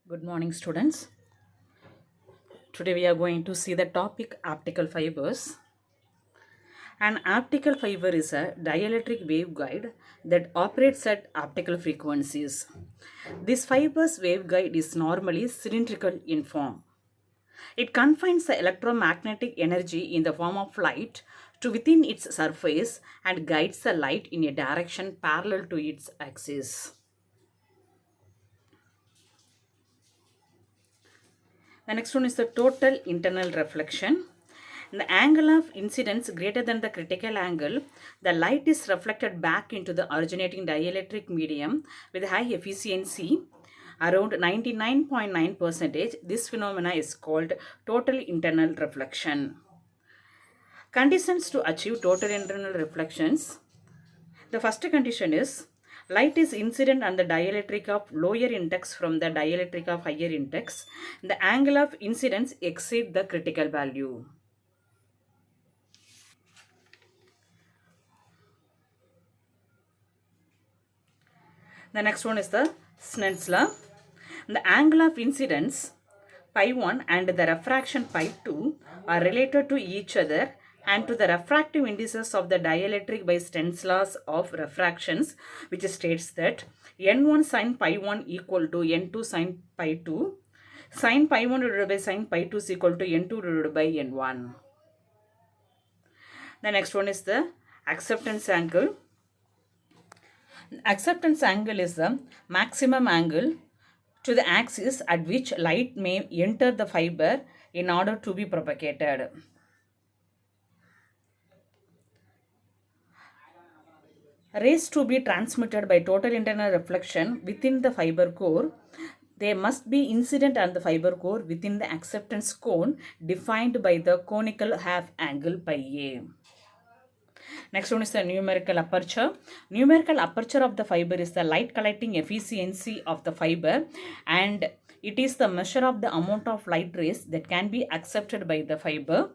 Good morning, students. Today we are going to see the topic optical fibers. An optical fiber is a dielectric waveguide that operates at optical frequencies. This fiber's waveguide is normally cylindrical in form. It confines the electromagnetic energy in the form of light to within its surface and guides the light in a direction parallel to its axis. The next one is the total internal reflection. The angle of incidence greater than the critical angle, the light is reflected back into the originating dielectric medium with high efficiency around 99.9%. This phenomena is called total internal reflection. Conditions to achieve total internal reflections. The first condition is light is incident on the dielectric of lower index from the dielectric of higher index. The angle of incidence exceed the critical value. The next one is the Snell's law. The angle of incidence pi 1 and the refraction pi 2 are related to each other and to the refractive indices of the dielectric by Snell's laws of refractions, which states that n1 sin pi 1 equal to n2 sin pi 2, sin pi 1 divided by sin pi 2 is equal to n2 divided by n1. The next one is the acceptance angle. Acceptance angle is the maximum angle to the axis at which light may enter the fiber in order to be propagated. Rays to be transmitted by total internal reflection within the fiber core, they must be incident on the fiber core within the acceptance cone defined by the conical half angle pi a. Next one is the numerical aperture. Numerical aperture of the fiber is the light collecting efficiency of the fiber, and it is the measure of the amount of light rays that can be accepted by the fiber.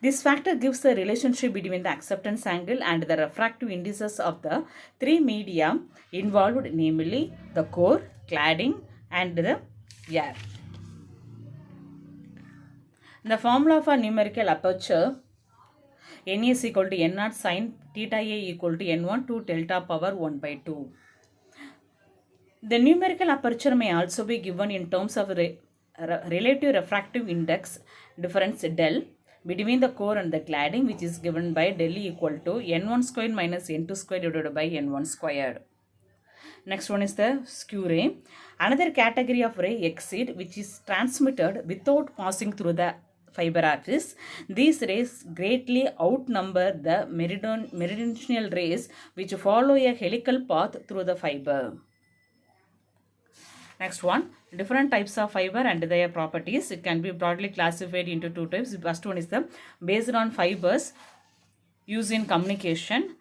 This factor gives the relationship between the acceptance angle and the refractive indices of the three media involved, namely the core, cladding, and the air. The formula for numerical aperture, n is equal to n naught sin theta a equal to n1 to delta power 1 by 2. The numerical aperture may also be given in terms of relative refractive index difference del between the core and the cladding, which is given by del equal to n1 squared minus n2 squared divided by n1 squared. Next one is the skew ray. Another category of ray exceed which is transmitted without passing through the fiber axis. These rays greatly outnumber the meridional rays which follow a helical path through the fiber. Next one, different types of fiber and their properties. It can be broadly classified into two types. The first one is the based on fibers used in communication.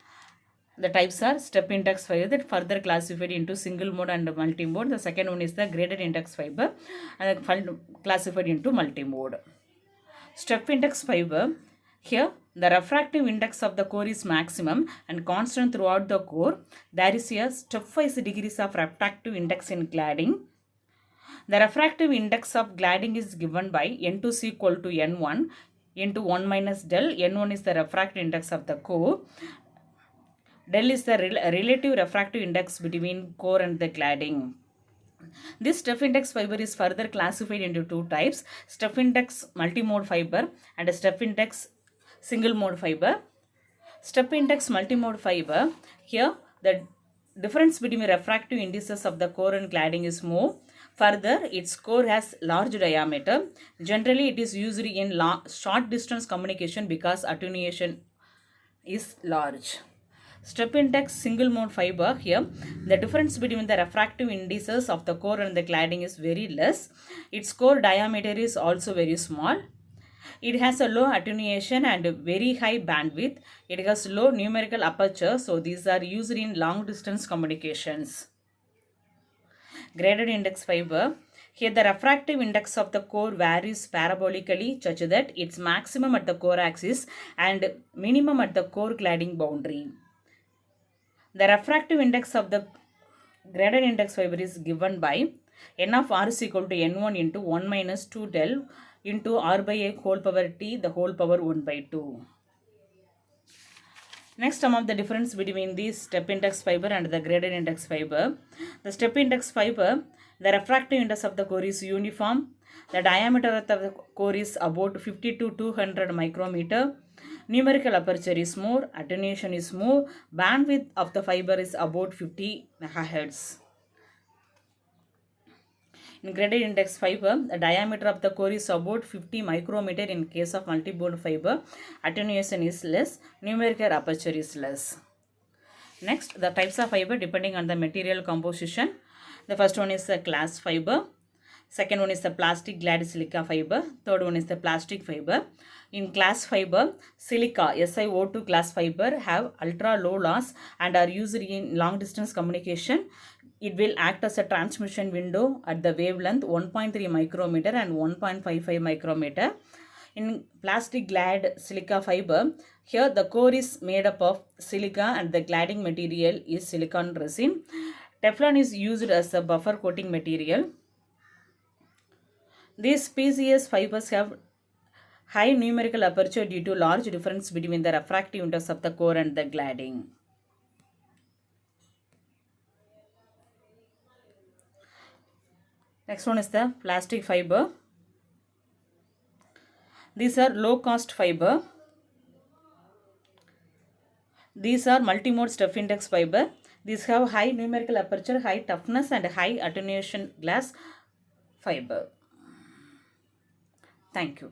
The types are step index fiber that further classified into single mode and multi-mode. The second one is the graded index fiber and classified into multi-mode. Step index fiber. Here, the refractive index of the core is maximum and constant throughout the core. There is a stepwise degrees of refractive index in cladding. The refractive index of cladding is given by n2 is equal to n1 into 1 minus del. n1 is the refractive index of the core. Del is the relative refractive index between core and the cladding. This step index fiber is further classified into two types, step index multimode fiber and a step index single mode fiber. Step index multimode fiber, here the difference between refractive indices of the core and cladding is more. Further, its core has large diameter. Generally, it is used in short distance communication because attenuation is large. Step index single mode fiber, here the difference between the refractive indices of the core and the cladding is very less. Its core diameter is also very small. It has a low attenuation and very high bandwidth. It has low numerical aperture, so these are used in long distance communications. Graded index fiber. Here the refractive index of the core varies parabolically such that it's maximum at the core axis and minimum at the core cladding boundary. The refractive index of the graded index fiber is given by N of r is equal to n1 into 1 minus 2 del into r by a whole power t the whole power 1 by 2. Next, some of the difference between the step index fiber and the graded index fiber. The step index fiber, the refractive index of the core is uniform. The diameter of the core is about 50 to 200 micrometer. Numerical aperture is more, attenuation is more, bandwidth of the fiber is about 50 megahertz. In graded index fiber, the diameter of the core is about 50 micrometer in case of multi-bond fiber. Attenuation is less, numerical aperture is less. Next, the types of fiber depending on the material composition. The first one is the glass fiber. Second one is the plastic glad silica fiber. Third one is the plastic fiber. In glass fiber, silica, SiO2 glass fiber have ultra low loss and are used in long distance communication. It will act as a transmission window at the wavelength 1.3 micrometer and 1.55 micrometer. In plastic glad silica fiber, here the core is made up of silica and the cladding material is silicon resin. Teflon is used as a buffer coating material. These PCS fibers have high numerical aperture due to large difference between the refractive index of the core and the cladding. Next one is the plastic fiber. These are low cost fiber. These are multimode step index fiber. These have high numerical aperture, high toughness and high attenuation glass fiber. Thank you.